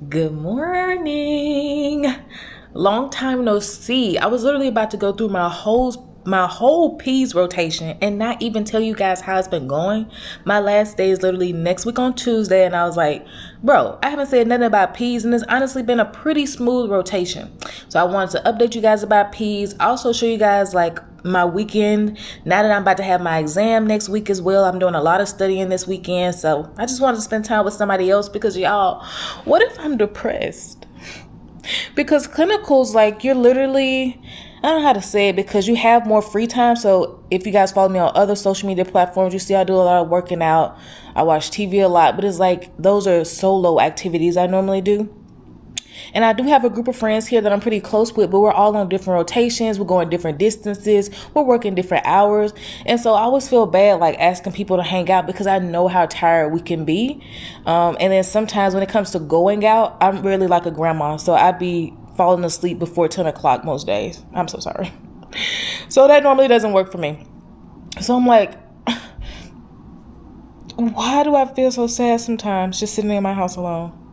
Good morning. Long time no see. I was literally about to go through my whole P's rotation and not even tell you guys how it's been going. My last day is literally next week on Tuesday, and I was like, bro, I haven't said nothing about P's, and it's honestly been a pretty smooth rotation. So I wanted to update you guys about P's, also show you guys like my weekend. Now that I'm about to have my exam next week as well, I'm doing a lot of studying this weekend, so I just wanted to spend time with somebody else because y'all, what if I'm depressed? Because clinicals, like, you're literally, I don't know how to say it, because you have more free time. So if you guys follow me on other social media platforms, you see I do a lot of working out, I watch TV a lot, but it's like those are solo activities I normally do. And I do have a group of friends here that I'm pretty close with, but we're all on different rotations. We're going different distances. We're working different hours. And so I always feel bad like asking people to hang out because I know how tired we can be. And then sometimes when it comes to going out, I'm really like a grandma. So I'd be falling asleep before 10 o'clock most days. I'm so sorry. So that normally doesn't work for me. So I'm like, why do I feel so sad sometimes just sitting in my house alone?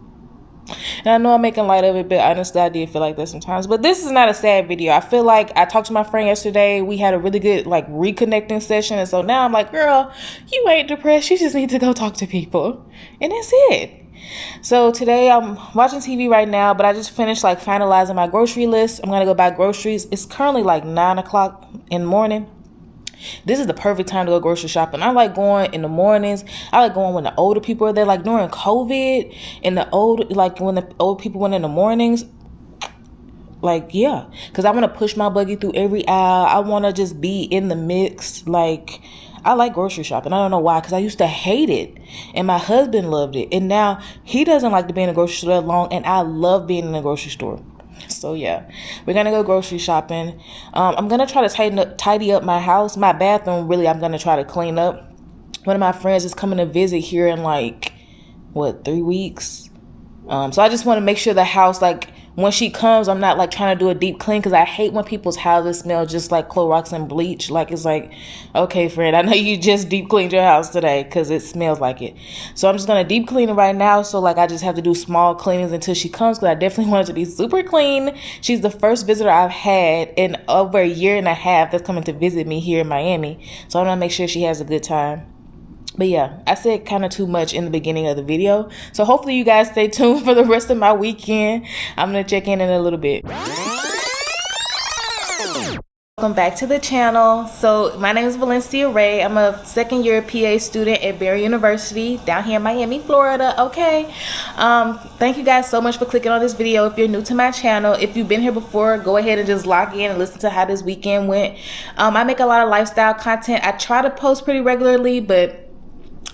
And I know I'm making light of it, but honestly, I did feel like that sometimes. But this is not a sad video. I feel like I talked to my friend yesterday. We had a really good like reconnecting session. And so now I'm like, girl, you ain't depressed. You just need to go talk to people. And that's it. So today I'm watching TV right now, but I just finished like finalizing my grocery list. I'm going to go buy groceries. It's currently like 9 o'clock in the morning. This is the perfect time to go grocery shopping. I like going in the mornings. I like going when the older people are there, like during COVID and when the old people went in the mornings. Like, yeah, because I want to push my buggy through every aisle. I want to just be in the mix. Like, I like grocery shopping. I don't know why, because I used to hate it and my husband loved it. And now he doesn't like to be in a grocery store that long, and I love being in a grocery store. So yeah, we're gonna go grocery shopping. I'm gonna try to tidy up my house. My bathroom, really, I'm gonna try to clean up. One of my friends is coming to visit here in like 3 weeks. So I just want to make sure the house, like, when she comes, I'm not like trying to do a deep clean, because I hate when people's houses smell just like Clorox and bleach. Like, it's like, okay, friend, I know you just deep cleaned your house today because it smells like it. So I'm just going to deep clean it right now. So like, I just have to do small cleanings until she comes, because I definitely want it to be super clean. She's the first visitor I've had in over a year and a half that's coming to visit me here in Miami. So I'm going to make sure she has a good time. But yeah, I said kind of too much in the beginning of the video. So hopefully you guys stay tuned for the rest of my weekend. I'm going to check in a little bit. Welcome back to the channel. So my name is Valencia Ray. I'm a second year PA student at Barry University down here in Miami, Florida. Okay. Thank you guys so much for clicking on this video. If you're new to my channel, if you've been here before, go ahead and just log in and listen to how this weekend went. I make a lot of lifestyle content. I try to post pretty regularly, but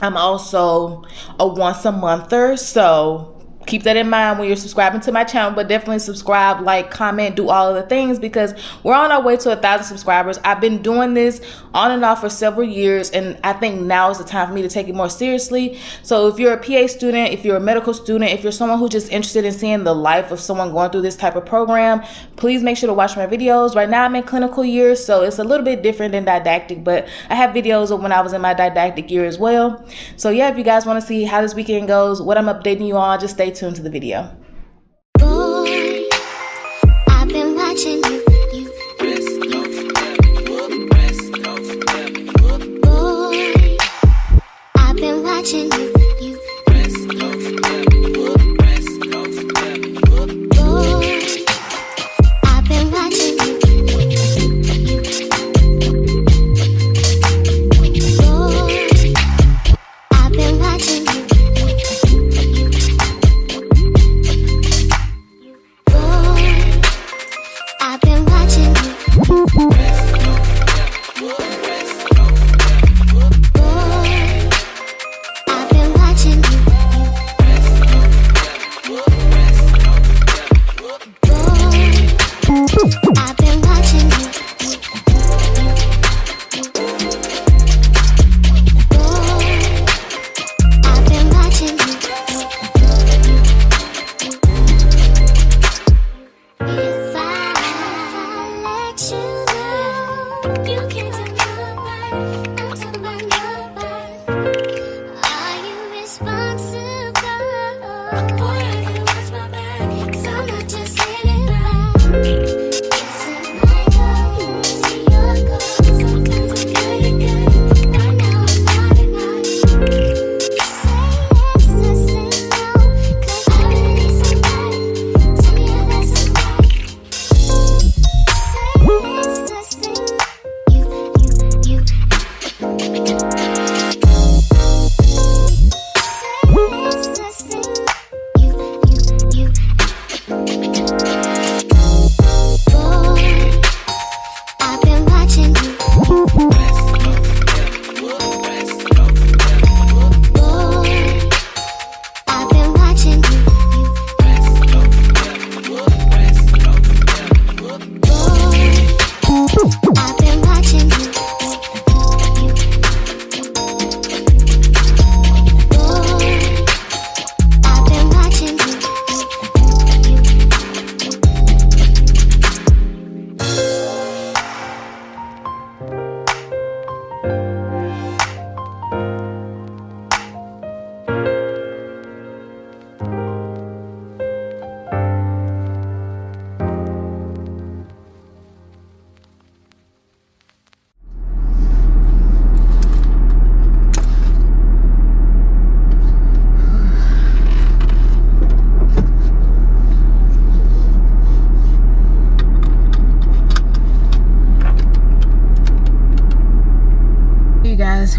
I'm also a once a monther, so keep that in mind when you're subscribing to my channel. But definitely subscribe, like, comment, do all of the things, because we're on our way to 1,000 subscribers. I've been doing this on and off for several years, and I think now is the time for me to take it more seriously. So if you're a PA student, if you're a medical student, if you're someone who's just interested in seeing the life of someone going through this type of program, please make sure to watch my videos. Right now I'm in clinical year, so it's a little bit different than didactic, but I have videos of when I was in my didactic year as well. So yeah, if you guys want to see how this weekend goes, what I'm updating you on, just stay tuned to the video. Boy, I've been watching you. Boy, I've been watching you.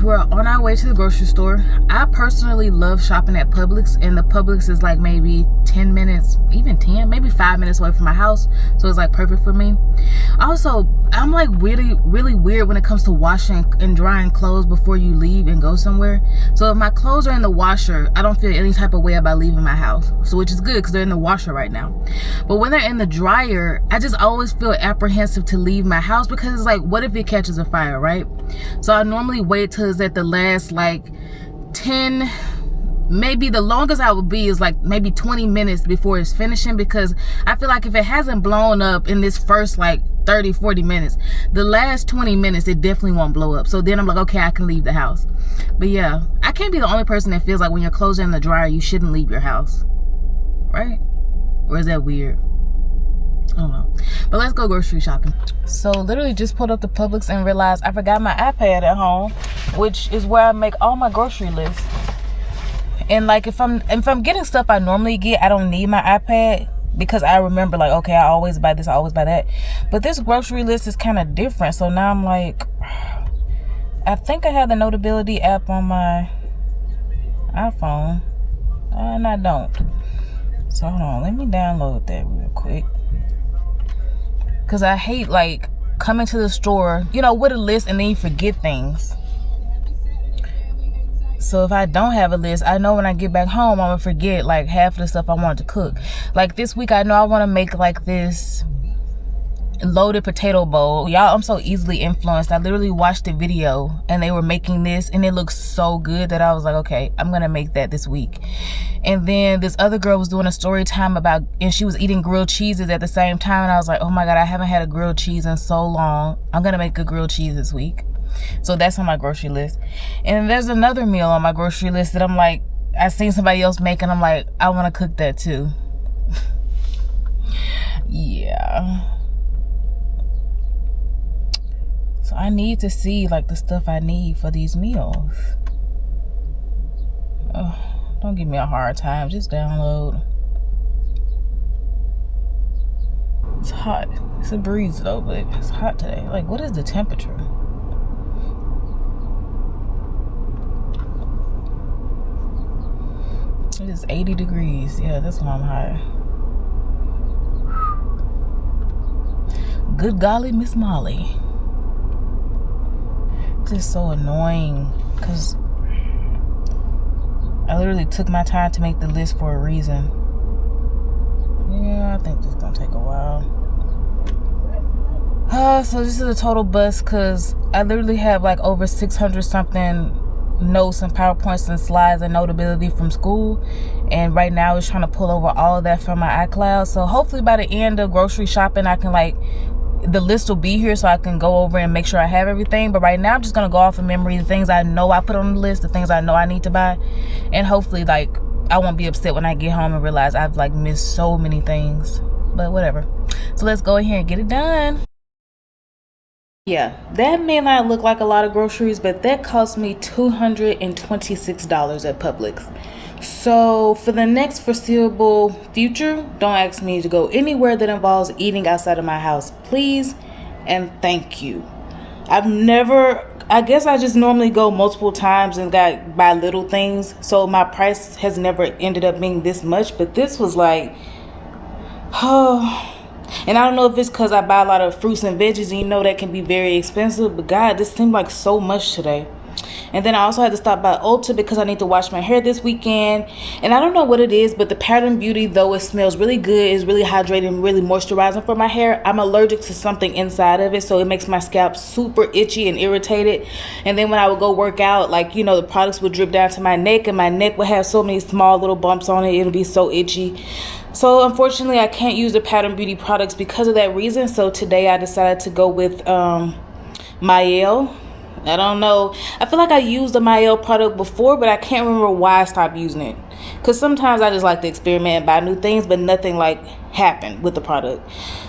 we're on our way to the grocery store. I personally love shopping at Publix, and the Publix is like maybe 10 minutes, even 10, maybe 5 minutes away from my house, so it's like perfect for me. Also, I'm like really weird when it comes to washing and drying clothes before you leave and go somewhere. So if my clothes are in the washer, I don't feel any type of way about leaving my house, so which is good because they're in the washer right now. But when they're in the dryer, I just always feel apprehensive to leave my house because it's like, what if it catches a fire, right? So I normally wait till it's at the last like 10, maybe the longest I would be is like maybe 20 minutes before it's finishing, because I feel like if it hasn't blown up in this first like 30-40 minutes, the last 20 minutes it definitely won't blow up. So then I'm like, okay, I can leave the house. But yeah, I can't be the only person that feels like when your clothes are in the dryer you shouldn't leave your house, right? Or is that weird? I don't know. But let's go grocery shopping. So literally just pulled up the Publix and realized I forgot my iPad at home, which is where I make all my grocery lists. And like if I'm getting stuff I normally get, I don't need my iPad because I remember like, okay, I always buy this, I always buy that. But this grocery list is kind of different. So now I'm like, I think I have the Notability app on my iPhone, and I don't. So hold on, let me download that real quick. Because I hate like coming to the store, you know, with a list and then you forget things. So if I don't have a list, I know when I get back home, I'm gonna forget like half of the stuff I wanted to cook. Like this week, I know I want to make like this loaded potato bowl. Y'all, I'm so easily influenced. I literally watched the video and they were making this and it looks so good that I was like, okay, I'm gonna make that this week. And then this other girl was doing a story time about, and she was eating grilled cheeses at the same time, and I was like, oh my god, I haven't had a grilled cheese in so long. I'm gonna make a grilled cheese this week. So that's on my grocery list. And there's another meal on my grocery list that I'm like, I seen somebody else make and I'm like, I want to cook that too. Yeah. So I need to see like the stuff I need for these meals. Don't give me a hard time, just download. It's hot. It's a breeze though, but it's hot today. Like, what is the temperature? It is 80 degrees. Yeah, that's why I'm hot. Good golly, Miss Molly. It's just so annoying because I literally took my time to make the list for a reason. Yeah, I think this is gonna take a while. So this is a total bust because I literally have like over 600 something notes and PowerPoints and slides and Notability from school, and right now it's trying to pull over all of that from my iCloud. So hopefully by the end of grocery shopping I can like, the list will be here so I can go over and make sure I have everything. But right now I'm just gonna go off of memory, the things I know I put on the list, the things I know I need to buy, and hopefully like I won't be upset when I get home and realize I've like missed so many things. But whatever. So let's go ahead and get it done. Yeah, that may not look like a lot of groceries, but that cost me $226 at Publix. So for the next foreseeable future, don't ask me to go anywhere that involves eating outside of my house, please and thank you. I guess I just normally go multiple times and buy little things, so my price has never ended up being this much, but this was like, oh. And I don't know if it's because I buy a lot of fruits and veggies, and you know that can be very expensive, but God, this seemed like so much today. And then I also had to stop by Ulta because I need to wash my hair this weekend. And I don't know what it is, but the Pattern Beauty, though it smells really good, is really hydrating, really moisturizing for my hair, I'm allergic to something inside of it, so it makes my scalp super itchy and irritated. And then when I would go work out, like, you know, the products would drip down to my neck, and my neck would have so many small little bumps on it. It'll be so itchy. So unfortunately, I can't use the Pattern Beauty products because of that reason. So today I decided to go with Mael. I don't know. I feel like I used the Mael product before, but I can't remember why I stopped using it. Because sometimes I just like to experiment and buy new things, but nothing like happened with the product.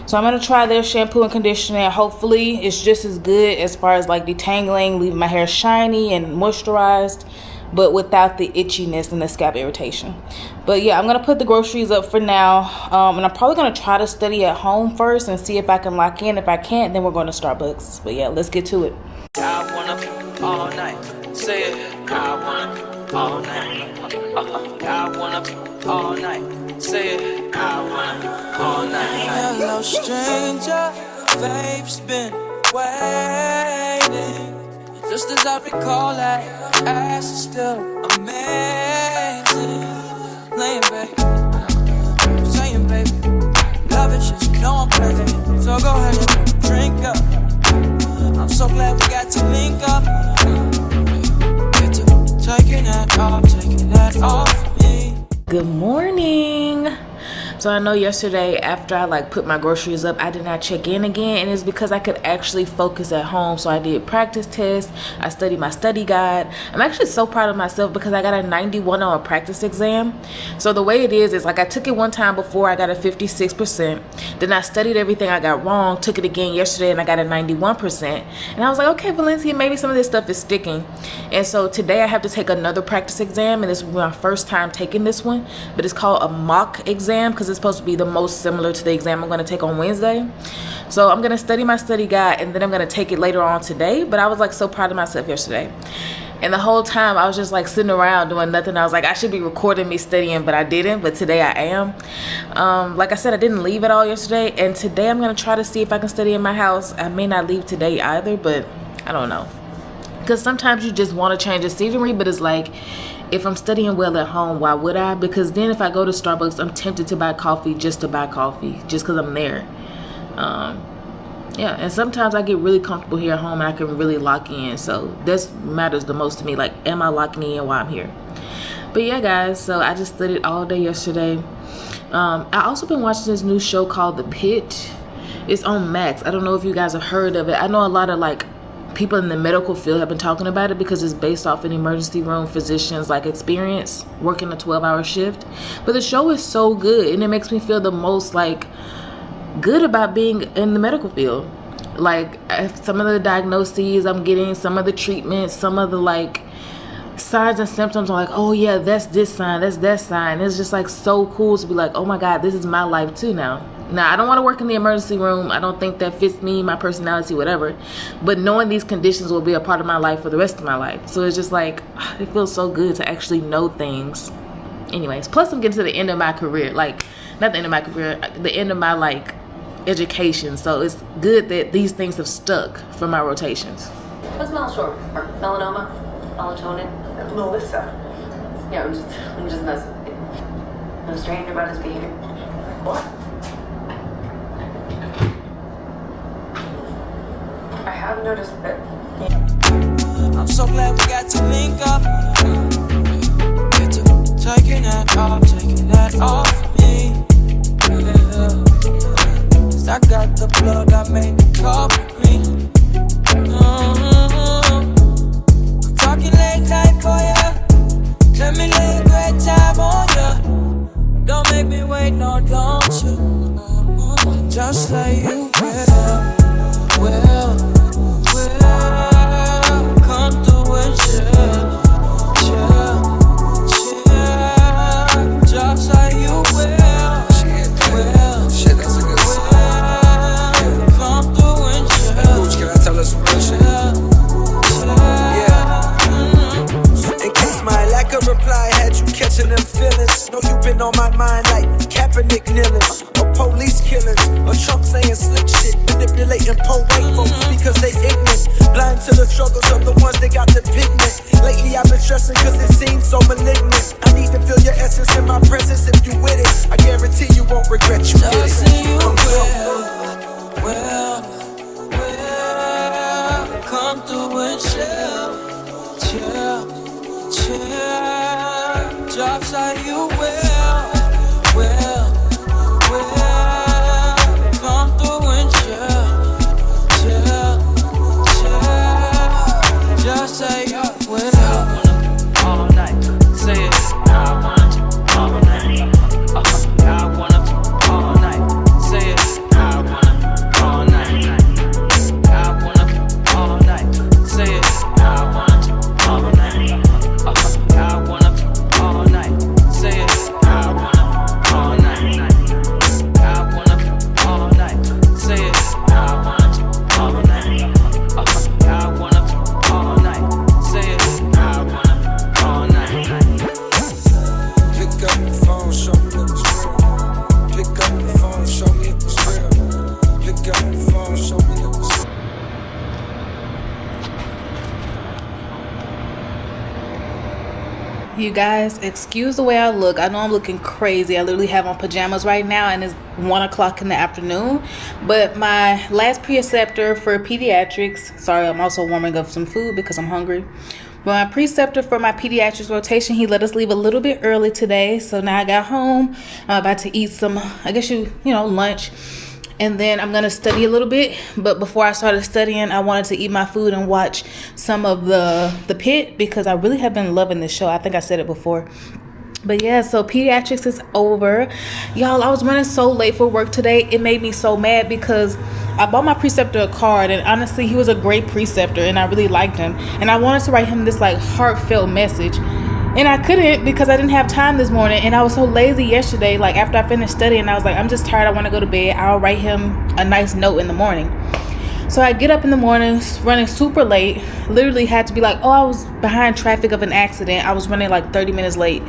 So I'm going to try their shampoo and conditioner, and hopefully it's just as good as far as like detangling, leaving my hair shiny and moisturized, but without the itchiness and the scalp irritation. But yeah, I'm going to put the groceries up for now. And I'm probably going to try to study at home first and see if I can lock in. If I can't, then we're going to Starbucks. But yeah, let's get to it. I wanna all night. Say all night. Say it, I want all night. Hello, stranger, babe's been waiting. Just as I recall that, ass is still amazing. Laying, baby, saying, baby, love it, shit, you know I'm crazy. So go ahead and drink up. I'm so glad we got to link up. Get to taking that off me. Good morning. So I know yesterday after I put my groceries up, I did not check in again, and it's because I could actually focus at home. So I did practice tests, I studied my study guide. I'm actually so proud of myself because I got a 91 on a practice exam. So the way it is I took it one time before, I got a 56%. Then I studied everything I got wrong, took it again yesterday, and I got a 91%. And I was like, okay, Valencia, maybe some of this stuff is sticking. And so today I have to take another practice exam, and this is my first time taking this one, but it's called a mock exam because it's supposed to be the most similar to the exam I'm going to take on Wednesday. So I'm going to study my study guide, and then I'm going to take it later on today. But I was so proud of myself yesterday, and the whole time I was just sitting around doing nothing. I was I should be recording me studying, but I didn't. But today I am. Like I said, I didn't leave at all yesterday, and today I'm going to try to see if I can study in my house. I may not leave today either, but I don't know, because sometimes you just want to change the scenery. But it's if I'm studying well at home, why would I? Because then if I go to Starbucks, I'm tempted to buy coffee just to buy coffee, just because I'm there. Yeah, and sometimes I get really comfortable here at home and I can really lock in. So this matters the most to me. Am I locking in while I'm here? But yeah, guys, so I just studied all day yesterday. I also been watching this new show called The Pit. It's on Max. I don't know if you guys have heard of it. I know a lot of people in the medical field have been talking about it because it's based off an emergency room physician's experience working a 12-hour shift. But the show is so good, and it makes me feel the most good about being in the medical field. Some of the diagnoses I'm getting, some of the treatments, some of the signs and symptoms are oh yeah, that's this sign, that's that sign. It's just so cool to be oh my God, this is my life too now. Now, I don't want to work in the emergency room. I don't think that fits me, my personality, whatever. But knowing these conditions will be a part of my life for the rest of my life. So it's just it feels so good to actually know things. Anyways, plus I'm getting to the end of my career. Not the end of my career, the end of my education. So it's good that these things have stuck for my rotations. What's short for? Melanoma? Melatonin? Melissa. Yeah, I'm just messing with you. No stranger about his behavior. What? I have noticed that. I'm so glad we got to link up. Get to taking that off me. Yeah. 'Cause I got the blood, I made the coffee green. I'm talking late night for ya. Let me lay a great time on ya. Don't make me wait, no, don't you? Just like you will. Come through and chill. Just like you will. Shit, that's a good song. Come through and chill. Can I tell us real shit? Yeah. In case my lack of reply had you catching them feelings. Know you been on my mind like Kaepernick kneelings, or police killings, or Trump saying slick shit, manipulating poor white folks because they ignorant, blind to the struggles of the ones that got the pigment. Lately I've been stressing cause it seems so malignant. I need to feel your essence in my presence. If you with it, I guarantee you won't regret you did it. Just you will come through and chill. Just like you will come through and chill. Just say you will. I want all night. Say it. I want all night. I You guys, excuse the way I look. I know I'm looking crazy. I literally have on pajamas right now and it's 1 o'clock in the afternoon. But my last preceptor for pediatrics, sorry, I'm also warming up some food because I'm hungry. But my preceptor for my pediatrics rotation, he let us leave a little bit early today. So now I got home. I'm about to eat some, I guess lunch. And then I'm going to study a little bit. But before I started studying, I wanted to eat my food and watch some of the Pit because I really have been loving this show. I think I said it before. But yeah, so pediatrics is over. Y'all, I was running so late for work today. It made me so mad because I bought my preceptor a card. And honestly, he was a great preceptor and I really liked him. And I wanted to write him this like heartfelt message. And I couldn't because I didn't have time this morning. And I was so lazy yesterday. Like after I finished studying, I was like, I'm just tired. I want to go to bed. I'll write him a nice note in the morning. So I get up in the morning, running super late. Literally had to be like, oh, I was behind traffic of an accident. I was running like 30 minutes late.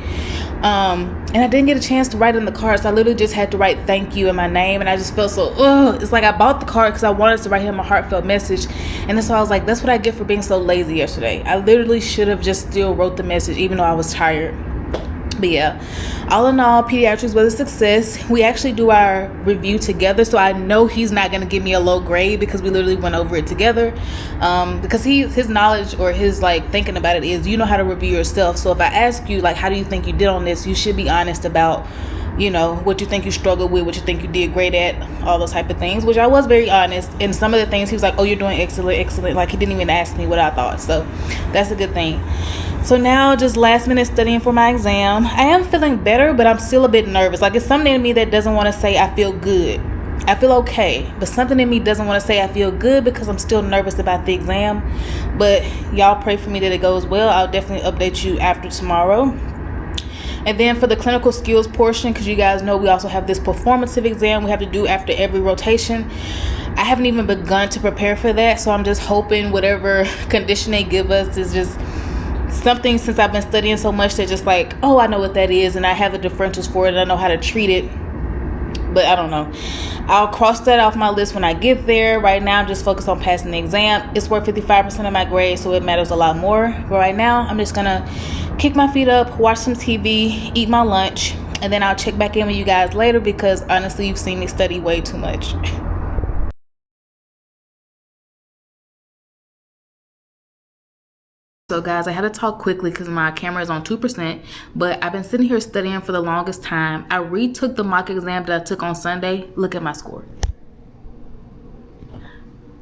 And I didn't get a chance to write in the card. So I literally just had to write thank you and my name. And I just felt so, it's like I bought the card because I wanted to write him a heartfelt message. And so I was like, that's what I get for being so lazy yesterday. I literally should have just still wrote the message even though I was tired. But yeah, all in all, pediatrics was a success. We actually do our review together, so I know he's not going to give me a low grade because we literally went over it together. Because his knowledge or his like thinking about it is, you know how to review yourself. So if I ask you like, how do you think you did on this, you should be honest about, what you think you struggled with, what you think you did great at, all those type of things, which I was very honest. And some of the things he was like, oh, you're doing excellent. Like he didn't even ask me what I thought. So that's a good thing. So now just last minute studying for my exam. I am feeling better, but I'm still a bit nervous. Like it's something in me that doesn't want to say I feel good. I feel okay, but something in me doesn't want to say I feel good because I'm still nervous about the exam. But y'all pray for me that it goes well. I'll definitely update you after tomorrow. And then for the clinical skills portion, because you guys know we also have this performative exam we have to do after every rotation. I haven't even begun to prepare for that, so I'm just hoping whatever condition they give us is just something, since I've been studying so much, that just like, oh, I know what that is and I have the differentials for it and I know how to treat it. But I don't know. I'll cross that off my list when I get there. Right now I'm just focused on passing the exam. It's worth 55% of my grade, so it matters a lot more. But right now I'm just gonna kick my feet up, watch some TV, eat my lunch, and then I'll check back in with you guys later because honestly you've seen me study way too much. So guys, I had to talk quickly because my camera is on 2%, but I've been sitting here studying for the longest time. I retook the mock exam that I took on Sunday. Look at my score.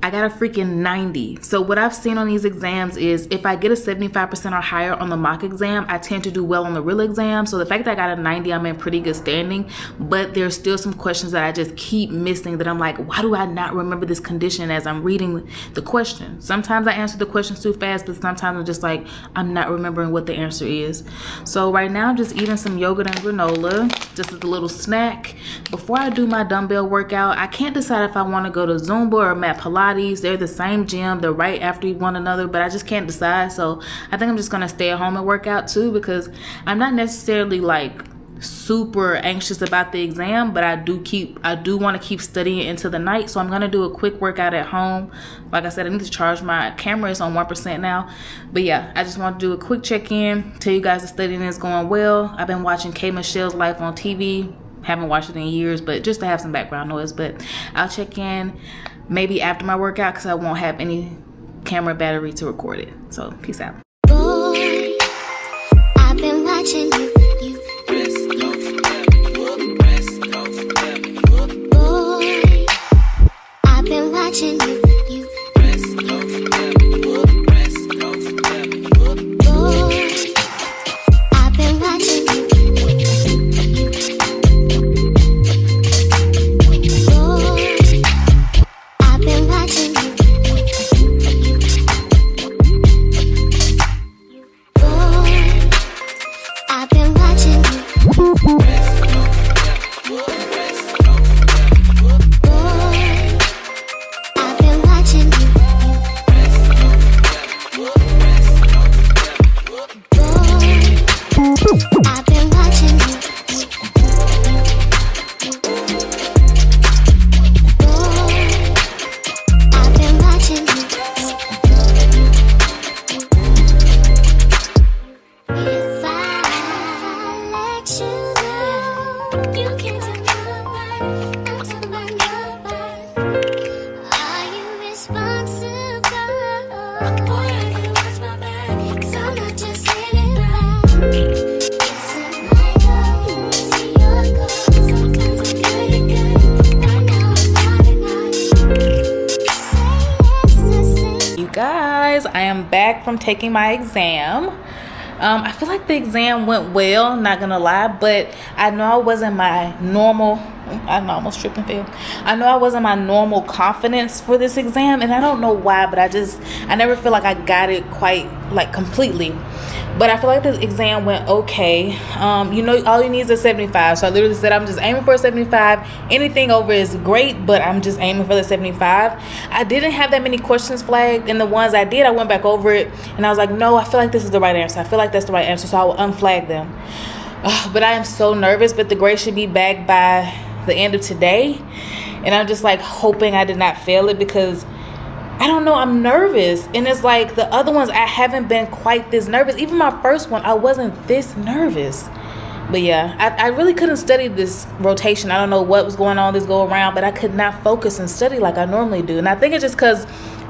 I got a freaking 90. So what I've seen on these exams is if I get a 75% or higher on the mock exam, I tend to do well on the real exam. So the fact that I got a 90, I'm in pretty good standing, but there's still some questions that I just keep missing that I'm like, why do I not remember this condition as I'm reading the question? Sometimes I answer the questions too fast, but sometimes I'm just like, I'm not remembering what the answer is. So right now I'm just eating some yogurt and granola, just as a little snack. Before I do my dumbbell workout, I can't decide if I want to go to Zumba or Mat Pilates. They're the same gym, they're right after one another, but I just can't decide. So I think I'm just gonna stay at home and work out too, because I'm not necessarily like super anxious about the exam, but I do want to keep studying into the night. So I'm gonna do a quick workout at home. Like I said, I need to charge my camera. It's on 1% now. But yeah, I just want to do a quick check-in, tell you guys the studying is going well. I've been watching K Michelle's life on TV. Haven't watched it in years, but just to have some background noise. But I'll check in maybe after my workout because I won't have any camera battery to record it. So peace out. Boy, I've been watching you. Boy, I've been watching you. I am back from taking my exam. I feel like the exam went well, not gonna lie, but I know I wasn't my normal, I almost tripped and fell. I know I wasn't my normal confidence for this exam, and I don't know why, but I never feel like I got it quite, like, completely. But I feel like the exam went okay. You know, all you need is a 75. So I literally said I'm just aiming for a 75. Anything over is great, but I'm just aiming for the 75. I didn't have that many questions flagged, and the ones I did, I went back over it, and I was like, no, I feel like this is the right answer. I feel like that's the right answer, so I will unflag them. But I am so nervous, but the grade should be back by the end of today. And I'm just like hoping I did not fail it, because I don't know, I'm nervous. And it's like the other ones, I haven't been quite this nervous. Even my first one, I wasn't this nervous. But yeah, I really couldn't study this rotation. I don't know what was going on this go around, but I could not focus and study like I normally do. And I think it's just because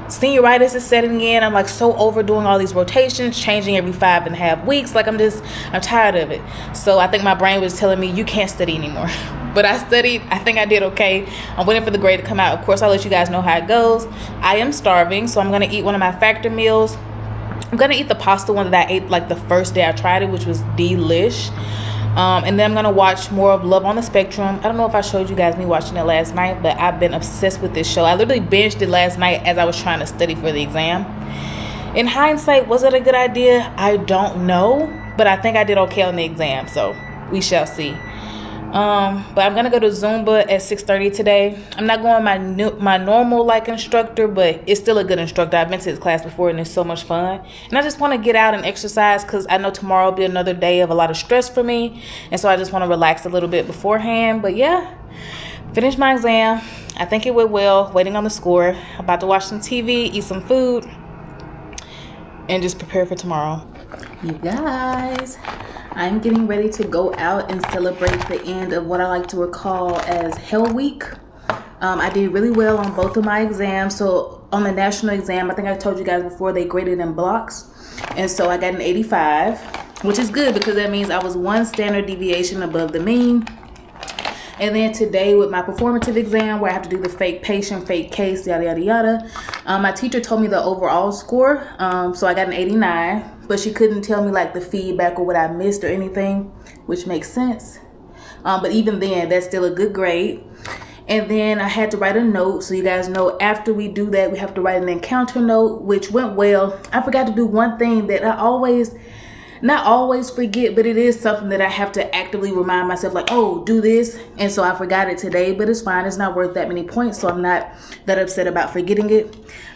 senioritis is setting in. I'm like so overdoing all these rotations, changing every 5.5 weeks. Like I'm tired of it. So I think my brain was telling me, you can't study anymore. But I studied. I think I did okay. I'm waiting for the grade to come out. Of course, I'll let you guys know how it goes. I am starving, so I'm going to eat one of my factor meals. I'm going to eat the pasta one that I ate like the first day I tried it, which was delish. And then I'm going to watch more of Love on the Spectrum. I don't know if I showed you guys me watching it last night, but I've been obsessed with this show. I literally binged it last night as I was trying to study for the exam. In hindsight, was it a good idea? I don't know, but I think I did okay on the exam, so we shall see. But I'm gonna go to Zumba at 6:30 today. I'm not going my normal like instructor, but it's still a good instructor. I've been to his class before and it's so much fun. And I just want to get out and exercise because I know tomorrow will be another day of a lot of stress for me, and so I just want to relax a little bit beforehand. But yeah, finished my exam. I think it went well. Waiting on the score. About to watch some TV, eat some food, and just prepare for tomorrow. You guys, I'm getting ready to go out and celebrate the end of what I like to recall as Hell Week. I did really well on both of my exams. So on the national exam, I think I told you guys before, they graded in blocks. And so I got an 85, which is good because that means I was 1 standard deviation above the mean. And then today with my performative exam, where I have to do the fake patient, fake case, yada, yada, yada. My teacher told me the overall score. So I got an 89. But she couldn't tell me like the feedback or what I missed or anything, which makes sense. But even then, that's still a good grade. And then I had to write a note. So you guys know after we do that, we have to write an encounter note, which went well. I forgot to do one thing that I not always forget, but it is something that I have to actively remind myself, like, oh, do this. And so I forgot it today, but it's fine. It's not worth that many points, so I'm not that upset about forgetting it.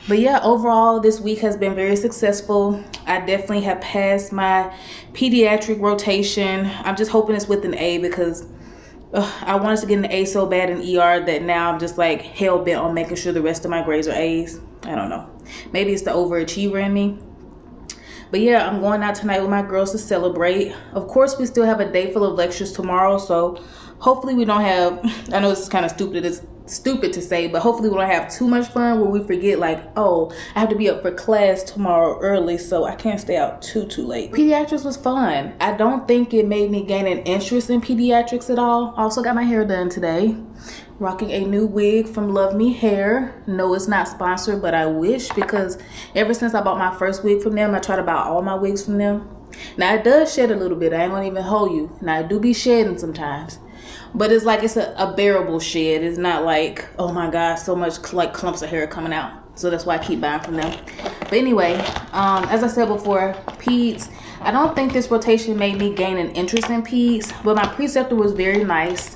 But yeah, overall, this week has been very successful. I definitely have passed my pediatric rotation. I'm just hoping it's with an A because I wanted to get an A so bad in ER that now I'm just like hell bent on making sure the rest of my grades are A's. I don't know. Maybe it's the overachiever in me. But yeah, I'm going out tonight with my girls to celebrate. Of course, we still have a day full of lectures tomorrow, so hopefully we don't have, I know this is kind of stupid, it's stupid to say, but hopefully we don't have too much fun where we forget like, oh, I have to be up for class tomorrow early, so I can't stay out too late. Pediatrics was fun. I don't think it made me gain an interest in pediatrics at all. I also got my hair done today. Rocking a new wig from Love Me Hair. No, it's not sponsored, but I wish, because ever since I bought my first wig from them, I try to buy all my wigs from them. Now, it does shed a little bit. I ain't gonna even hold you. Now, I do be shedding sometimes. But it's like it's a bearable shed. It's not like, oh my God, so much like clumps of hair coming out. So that's why I keep buying from them. But anyway, as I said before, peds, I don't think this rotation made me gain an interest in peds, but my preceptor was very nice.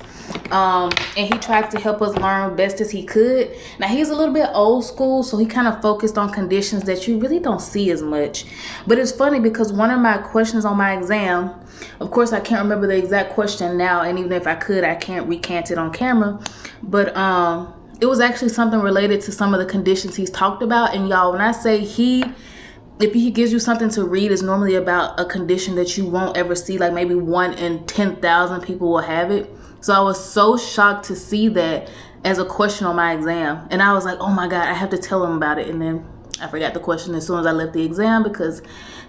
And he tried to help us learn best as he could. Now he's a little bit old school, so he kind of focused on conditions that you really don't see as much. But it's funny because one of my questions on my exam, of course I can't remember the exact question now, and even if I could, I can't recant it on camera, but it was actually something related to some of the conditions he's talked about. And y'all, when I say if he gives you something to read, it's normally about a condition that you won't ever see, like maybe 1 in 10,000 people will have it. So I was so shocked to see that as a question on my exam. And I was like, oh my God, I have to tell him about it. And then I forgot the question as soon as I left the exam because,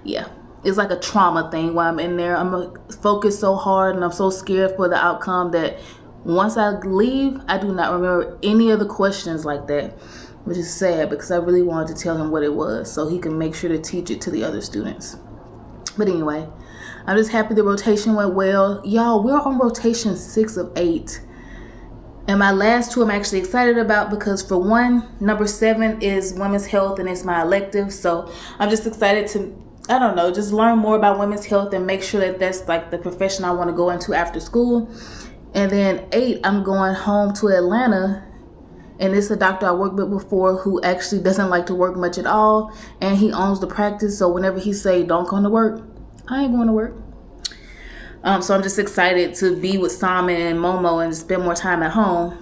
yeah, it's like a trauma thing while I'm in there. I'm focused so hard and I'm so scared for the outcome that once I leave, I do not remember any of the questions like that. which is sad because I really wanted to tell him what it was so he can make sure to teach it to the other students. But anyway, I'm just happy the rotation went well. Y'all, we're on rotation 6 of 8. And my last 2 I'm actually excited about because for one, number 7 is women's health and it's my elective. So I'm just excited to, I don't know, just learn more about women's health and make sure that that's like the profession I want to go into after school. And then 8, I'm going home to Atlanta. And it's a doctor I worked with before who actually doesn't like to work much at all. And he owns the practice. So whenever he say, don't come to work, I ain't going to work. So I'm just excited to be with Simon and Momo and spend more time at home.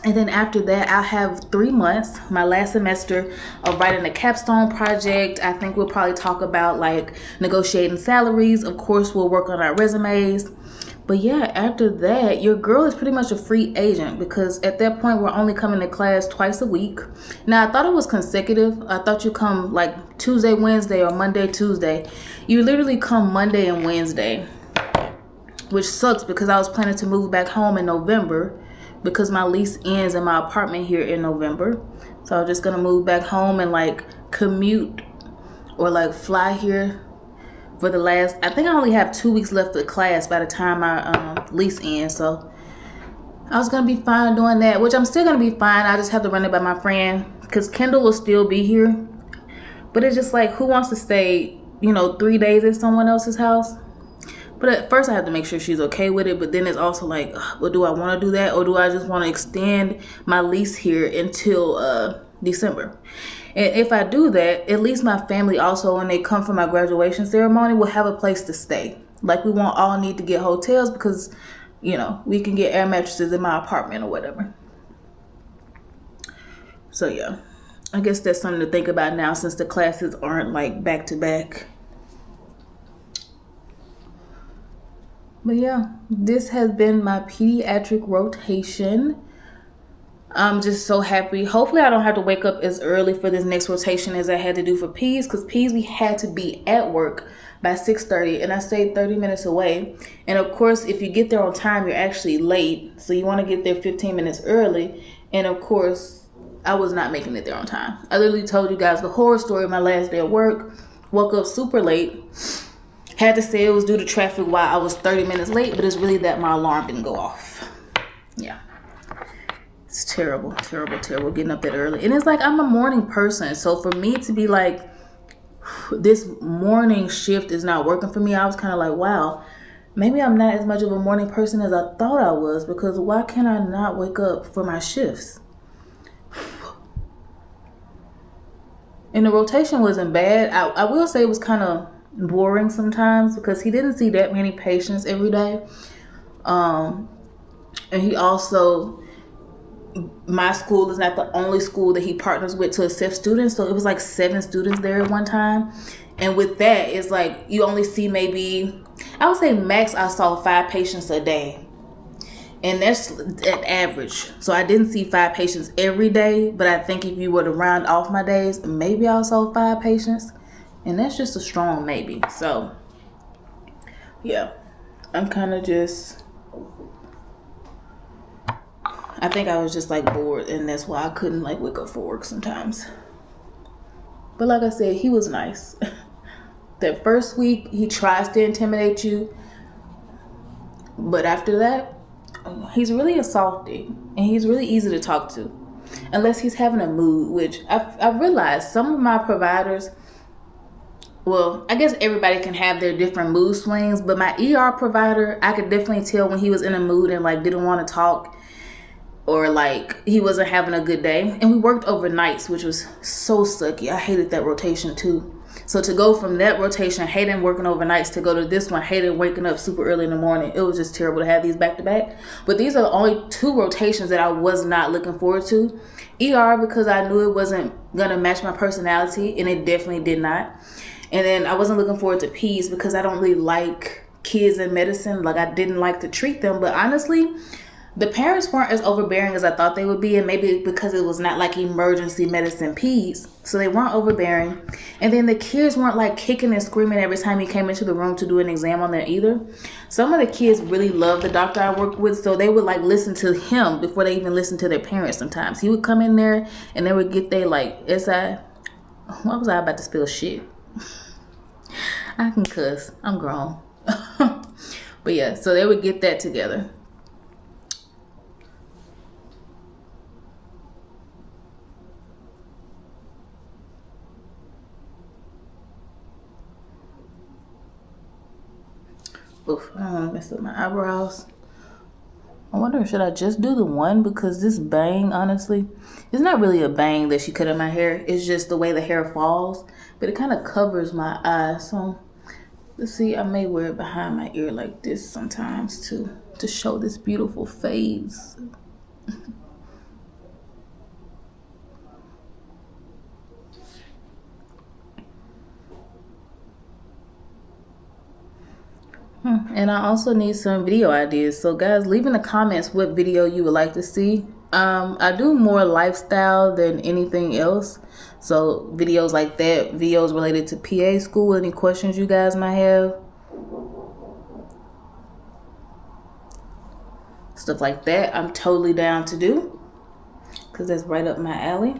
And then after that, I'll have 3 months, my last semester, of writing a capstone project. I think we'll probably talk about like negotiating salaries. Of course, we'll work on our resumes. But yeah, after that, your girl is pretty much a free agent because at that point, we're only coming to class twice a week. Now, I thought it was consecutive. I thought you come like Tuesday, Wednesday, or Monday, Tuesday. You literally come Monday and Wednesday, which sucks because I was planning to move back home in November because my lease ends in my apartment here in November. So I'm just going to move back home and like commute or like fly here for the last, I think I only have 2 weeks left of class by the time my lease ends. So I was going to be fine doing that, which I'm still going to be fine. I just have to run it by my friend because Kendall will still be here. But it's just like, who wants to stay, 3 days at someone else's house? But at first I have to make sure she's okay with it. But then it's also like, well, do I want to do that? Or do I just want to extend my lease here until December? And if I do that, at least my family also, when they come for my graduation ceremony, will have a place to stay. Like, we won't all need to get hotels because, we can get air mattresses in my apartment or whatever. So, yeah. I guess that's something to think about now since the classes aren't, like, back to back. But, yeah. This has been my pediatric rotation. I'm just so happy. Hopefully I don't have to wake up as early for this next rotation as I had to do for P's, because P's we had to be at work by 6:30 and I stayed 30 minutes away. And of course, if you get there on time, you're actually late. So you want to get there 15 minutes early. And of course, I was not making it there on time. I literally told you guys the horror story of my last day at work. Woke up super late. Had to say it was due to traffic why I was 30 minutes late, but it's really that my alarm didn't go off. Yeah. It's terrible, terrible, terrible getting up that early. And it's like, I'm a morning person. So for me to be like, this morning shift is not working for me, I was kind of like, wow, maybe I'm not as much of a morning person as I thought I was, because why can't I not wake up for my shifts? And the rotation wasn't bad. I will say it was kind of boring sometimes because he didn't see that many patients every day. And he also, my school is not the only school that he partners with to accept students. So it was like 7 students there at one time. And with that, it's like you only see maybe, I would say max I saw 5 patients a day. And that's at average. So I didn't see 5 patients every day. But I think if you were to round off my days, maybe I saw 5 patients. And that's just a strong maybe. So, yeah. I'm kind of just, I think I was just like bored, and that's why I couldn't like wake up for work sometimes. But like I said, he was nice. That first week, he tries to intimidate you. But after that, he's really a softy, and he's really easy to talk to. Unless he's having a mood, which I've realized some of my providers, well, I guess everybody can have their different mood swings, but my ER provider, I could definitely tell when he was in a mood and like didn't want to talk, or like he wasn't having a good day. And we worked overnights, which was so sucky. I hated that rotation too. So to go from that rotation, hating working overnights, to go to this one, hating waking up super early in the morning, it was just terrible to have these back to back. But these are the only 2 rotations that I was not looking forward to. ER, because I knew it wasn't gonna match my personality, and it definitely did not. And then I wasn't looking forward to P's because I don't really like kids in medicine. Like, I didn't like to treat them. But honestly, The parents weren't as overbearing as I thought they would be, and maybe because it was not like emergency medicine peds, so they weren't overbearing. And then the kids weren't like kicking and screaming every time he came into the room to do an exam on them either. Some of the kids really loved the doctor I worked with, so they would like listen to him before they even listened to their parents sometimes. He would come in there and they would get their like, what was I about to spill shit? I can cuss. I'm grown. But yeah, so they would get that together. Oof, I don't want to mess up my eyebrows. I wonder, should I just do the one? Because this bang, honestly, it's not really a bang that she cut in my hair. It's just the way the hair falls. But it kind of covers my eyes. So, let's see, I may wear it behind my ear like this sometimes to show this beautiful fades. And I also need some video ideas. So guys, leave in the comments what video you would like to see. I do more lifestyle than anything else. So videos like that, videos related to PA school, any questions you guys might have. Stuff like that, I'm totally down to do. Because that's right up my alley.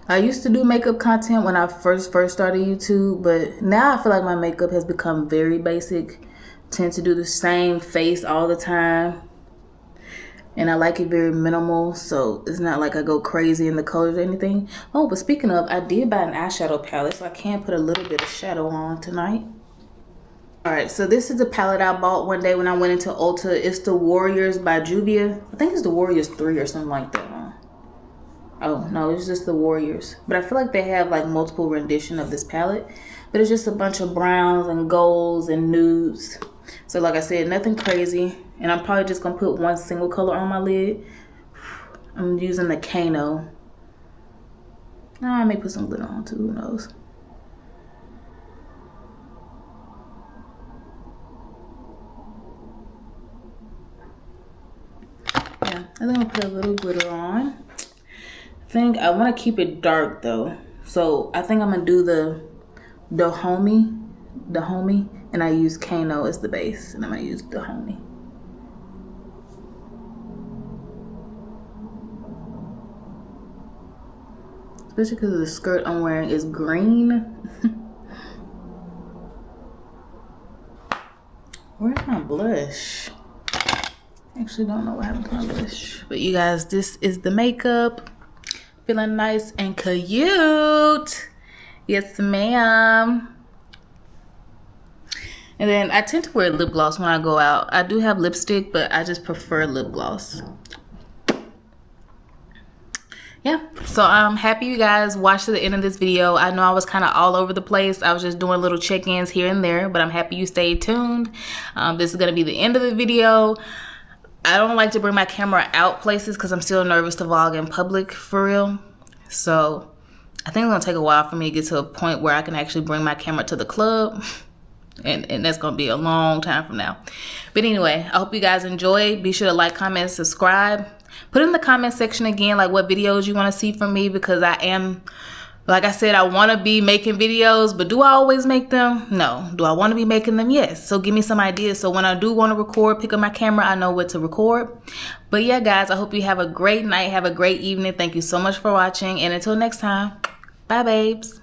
I used to do makeup content when I first started YouTube, but now I feel like my makeup has become very basic. Tend to do the same face all the time. And I like it very minimal, so it's not like I go crazy in the colors or anything. Oh, but speaking of, I did buy an eyeshadow palette, so I can put a little bit of shadow on tonight. Alright, so this is the palette I bought one day when I went into Ulta. It's the Warriors by Juvia. I think it's the Warriors 3 or something like that. Oh, no, it's just the Warriors. But I feel like they have like multiple rendition of this palette. But it's just a bunch of browns and golds and nudes. So like I said, nothing crazy. And I'm probably just going to put one single color on my lid. I'm using the Kano. Oh, I may put some glitter on too, who knows. Yeah, I think I'll put a little glitter on. I want to keep it dark though, so I think I'm gonna do the homie, and I use Kano as the base, and I'm gonna use the homie. Especially because the skirt I'm wearing is green. Where's my blush? I actually don't know what happened to my blush, but you guys, this is the makeup. Feeling nice and cute. Yes, ma'am. And then I tend to wear lip gloss when I go out. I do have lipstick, but I just prefer lip gloss. Yeah, so I'm happy you guys watched to the end of this video. I know I was kind of all over the place. I was just doing little check-ins here and there, but I'm happy you stayed tuned. This is going to be the end of the video. I don't like to bring my camera out places because I'm still nervous to vlog in public for real. So I think it's going to take a while for me to get to a point where I can actually bring my camera to the club. And that's going to be a long time from now. But anyway, I hope you guys enjoyed. Be sure to like, comment, subscribe. Put in the comment section again like what videos you want to see from me, because I am, like I said, I want to be making videos, but do I always make them? No. Do I want to be making them? Yes. So give me some ideas. So when I do want to record, pick up my camera, I know what to record. But yeah, guys, I hope you have a great night. Have a great evening. Thank you so much for watching. And until next time, bye, babes.